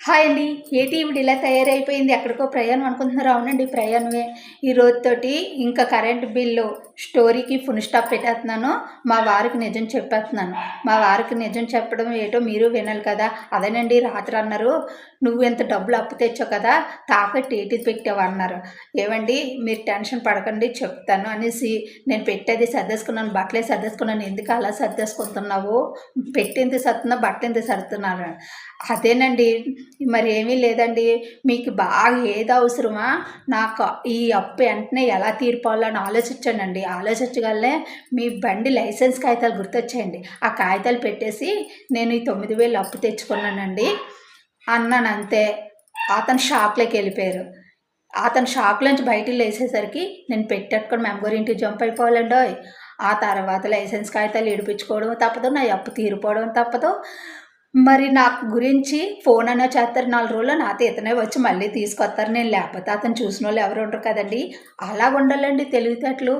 Hi అండి. ఏంటి ఈవిడ ఇలా తయారైపోయింది? ఎక్కడికో ప్రయాణం అనుకుంటున్నారు. అవునండి, ప్రయాణమే. ఈ రోజుతోటి ఇంకా కరెంట్ బిల్లు స్టోరీకి ఫుల్ స్టాప్ పెట్టేస్తున్నాను. మా వారికి నిజం చెప్పేస్తున్నాను. మా వారికి నిజం చెప్పడం ఏటో మీరు వినాలి కదా! అదేనండి, రాత్రి అన్నారు, "నువ్వు ఇంత డబ్బులు అప్పు తెచ్చావు కదా! తాకట్టు ఏటిది పెట్టావు" అన్నారు. "ఏవండి, మీరు టెన్షన్ పడకండి, చెప్తాను" అనేసి నేను పెట్టేది సర్దేసుకున్నాను. బట్టలే సర్దేసుకున్నాను. "ఎందుకు అలా సర్దేసుకుంటున్నావు? పెట్టింది సర్దుతున్నా, బట్టింది సర్దుతున్నారు." అదేనండి, మరి ఏమీ లేదండి. మీకు బాగా ఏది అవసరమా, నాకు ఈ అప్పు వెంటనే ఎలా తీర్పాలని ఆలోచించానండి. ఆలోచించగలనే మీ బండి లైసెన్స్ కాగితాలు గుర్తొచ్చాయండి. ఆ కాగితాలు పెట్టేసి, "నేను ఈ 9,000 అప్పు తెచ్చుకున్నానండి" అన్నాను అంతే. అతను షాక్‌లోకి వెళ్ళిపోయారు. అతను షాక్‌లోంచి బయటికి లేసేసరికి నేను పెట్టేట్టుకొని మెమరీ ఇంటికి జంప్ అయిపోవాలండోయ్! ఆ తర్వాత లైసెన్స్ కాగితాలు ఇడిపించుకోవడం తప్పదు. నా అప్పు తీరిపోవడం తప్పదు. మరి నాకు గురించి ఫోన్ అన్నా చేస్తారు. 4 రోజుల్లో నాతో ఇతనే వచ్చి మళ్ళీ తీసుకొస్తారు. నేను లేకపోతే అతను చూసినోళ్ళు ఎవరు ఉండరు కదండీ! అలాగుండాలండి తెలివితేటలు.